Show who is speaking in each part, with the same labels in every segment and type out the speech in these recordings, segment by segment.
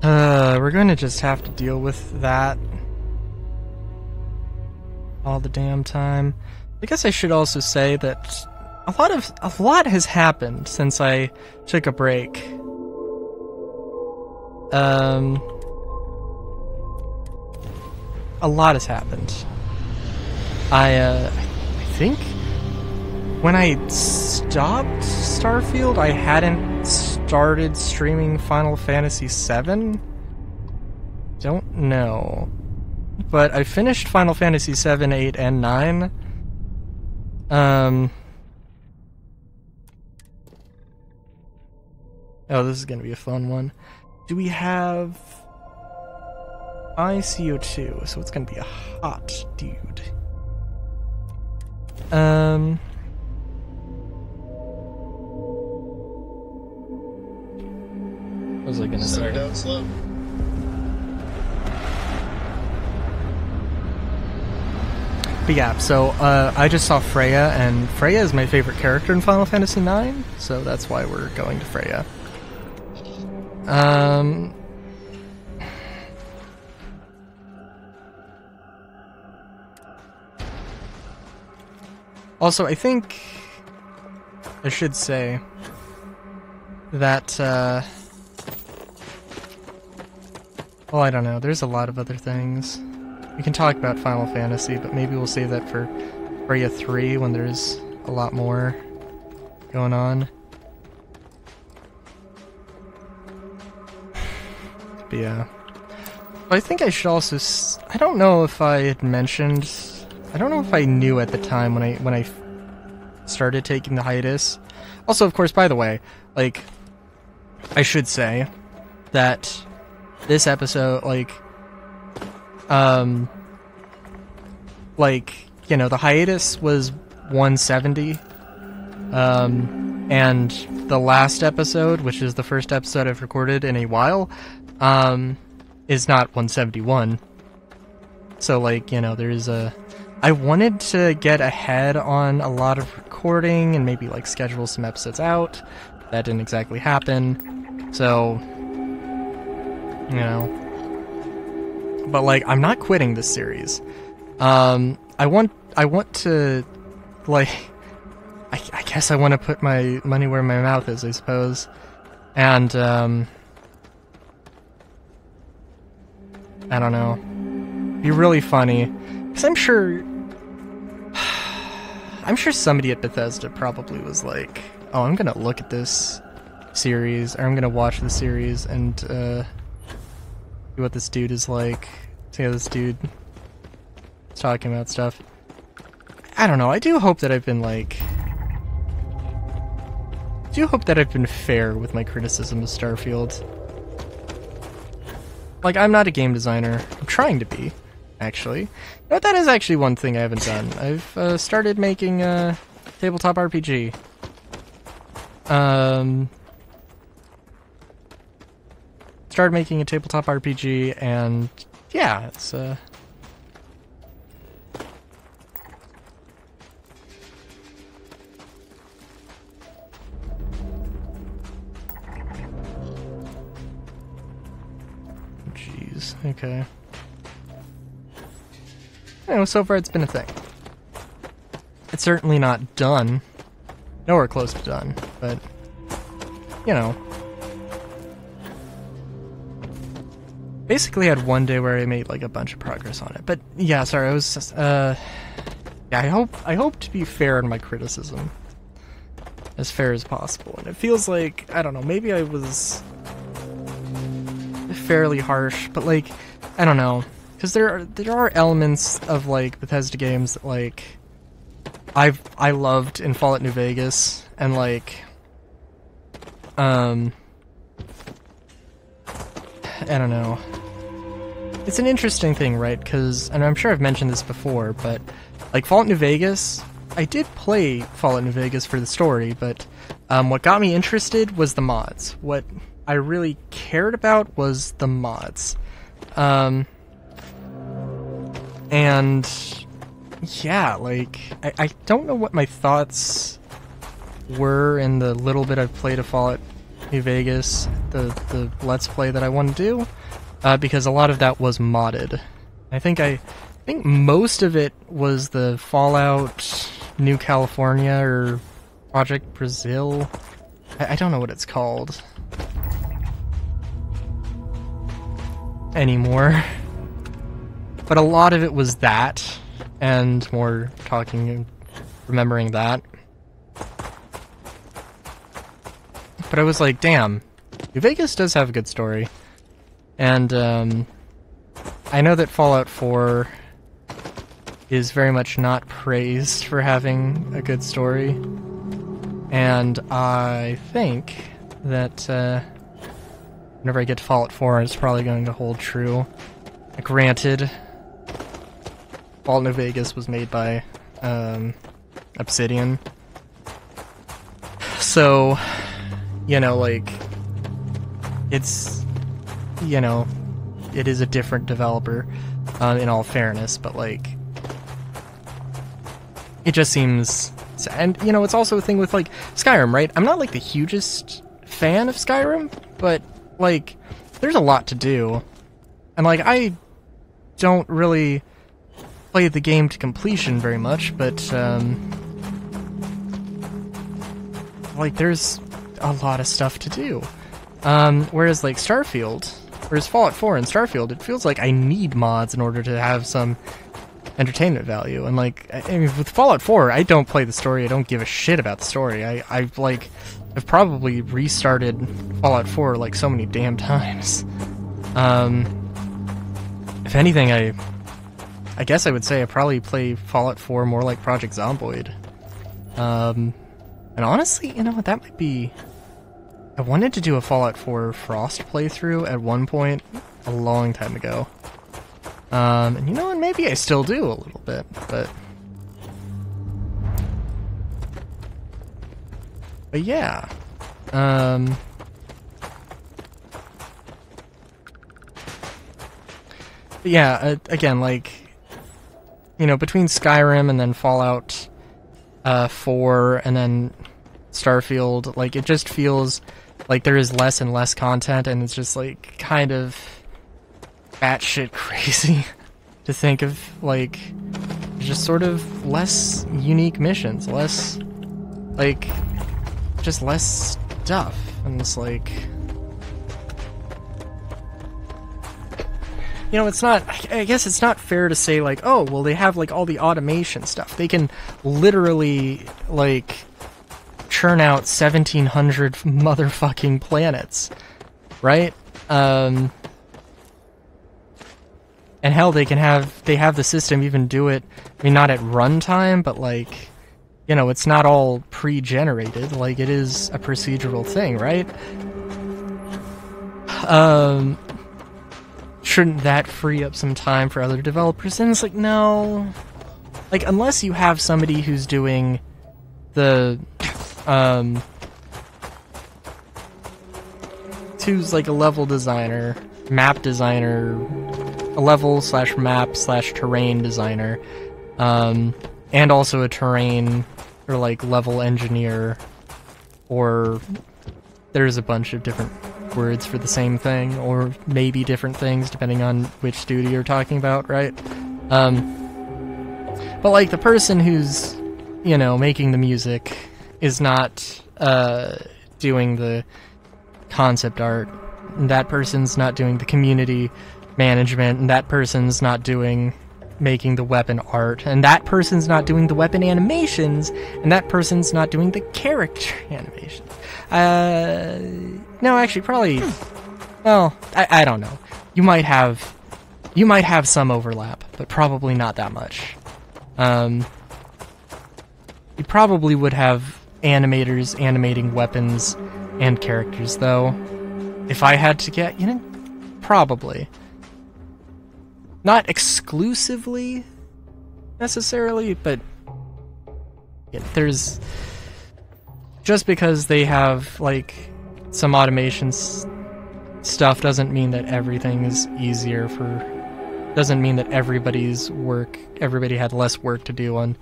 Speaker 1: We're going to just have to deal with that all the damn time. I guess I should also say that a lot has happened since I took a break. A lot has happened. I think when I stopped Starfield, I hadn't started streaming Final Fantasy VII? Don't know. But I finished Final Fantasy VII, 8, and 9. Oh, this is gonna be a fun one. Do we have ICO2? So it's gonna be a hot dude. What was I gonna say?
Speaker 2: Start out slow.
Speaker 1: But yeah, so I just saw Freya, and Freya is my favorite character in Final Fantasy IX, so that's why we're going to Freya. Also, I think I should say that, well, I don't know, there's a lot of other things. We can talk about Final Fantasy, but maybe we'll save that for Freya 3 when there's a lot more going on. But yeah. But I think I should also... I don't know if I had mentioned... I don't know if I knew at the time when I started taking the hiatus. Also, of course, by the way, like, I should say that this episode, like, you know, the hiatus was 170, and the last episode, which is the first episode I've recorded in a while, is not 171. So, like, you know, there's a... I wanted to get ahead on a lot of recording and maybe, like, schedule some episodes out. That didn't exactly happen. So, you know. But, like, I'm not quitting this series. I want to, like, I guess I want to put my money where my mouth is, I suppose. And, I don't know. Be really funny. Because I'm sure somebody at Bethesda probably was like, oh, I'm gonna look at this series, or I'm gonna watch the series and, see what this dude is like. See how this dude is talking about stuff. I don't know, I do hope that I've been, like... I do hope that I've been fair with my criticism of Starfield. Like, I'm not a game designer. I'm trying to be, actually. But that is actually one thing I haven't done. I've started making a tabletop RPG. Started making a tabletop RPG, and yeah, it's jeez, okay. Anyway, so far it's been a thing. It's certainly not done. Nowhere close to done, but, you know. Basically had one day where I made, like, a bunch of progress on it. But, yeah, sorry, I was just, yeah, I hope to be fair in my criticism. As fair as possible. And it feels like, I don't know, maybe I was fairly harsh, but, like, I don't know. Because there are elements of, like, Bethesda games that, like, I loved in Fallout New Vegas, and, like, I don't know. It's an interesting thing, right? Because, and I'm sure I've mentioned this before, but, like, Fallout New Vegas, I did play Fallout New Vegas for the story, but what got me interested was the mods. What I really cared about was the mods. And yeah, like, I don't know what my thoughts were in the little bit I've played of Fallout New Vegas, the Let's Play that I want to do, because a lot of that was modded. I think most of it was the Fallout New California or Project Brazil. I don't know what it's called anymore. But a lot of it was that, and more talking and remembering that. But I was like, damn, New Vegas does have a good story. And I know that Fallout 4 is very much not praised for having a good story. And I think that whenever I get to Fallout 4, it's probably going to hold true. Granted, Fallout New Vegas was made by Obsidian. So, you know, like, it's, you know, it is a different developer, in all fairness, but, like, it just seems... And, you know, it's also a thing with, like, Skyrim, right? I'm not, like, the hugest fan of Skyrim, but, like, there's a lot to do. And, like, I don't really play the game to completion very much, but, like, there's a lot of stuff to do. Whereas, like, whereas Fallout 4 and Starfield, it feels like I need mods in order to have some entertainment value. And, like, I mean, with Fallout 4, I don't play the story, I don't give a shit about the story. I've probably restarted Fallout 4, like, so many damn times. If anything, I guess I would say I probably play Fallout 4 more like Project Zomboid. And honestly, you know, that might be... I wanted to do a Fallout 4 Frost playthrough at one point, a long time ago. And you know what, maybe I still do a little bit, but... But yeah. But yeah, again, like, you know, between Skyrim and then Fallout 4 and then Starfield, like, it just feels like there is less and less content, and it's just, like, kind of batshit crazy to think of, like, just sort of less unique missions, less, like, just less stuff, and it's like... You know, it's not, I guess it's not fair to say, like, oh, well, they have, like, all the automation stuff. They can literally, like, churn out 1,700 motherfucking planets, right? And hell, they have the system even do it, I mean, not at runtime, but, like, you know, it's not all pre-generated, like, it is a procedural thing, right? Shouldn't that free up some time for other developers? And it's like, no. Like, unless you have somebody who's doing the, who's like a level designer, map designer, a level/map/terrain designer, and also a terrain or like level engineer, or there's a bunch of different words for the same thing, or maybe different things depending on which studio you're talking about, right? But like the person who's, you know, making the music is not doing the concept art, and that person's not doing the community management, and that person's not doing making the weapon art, and that person's not doing the weapon animations, and that person's not doing the character animations. No, actually, probably... Well, I don't know. You might have some overlap, but probably not that much. You probably would have animators animating weapons and characters, though. If I had to get, you know, probably. Not exclusively, necessarily, but yeah, there's... Just because they have, like, some automation stuff doesn't mean that everything is easier for... Doesn't mean that everybody had less work to do on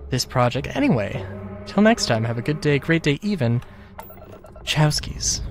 Speaker 1: this project. Anyway, till next time, have a good day, great day even. Wachowskis.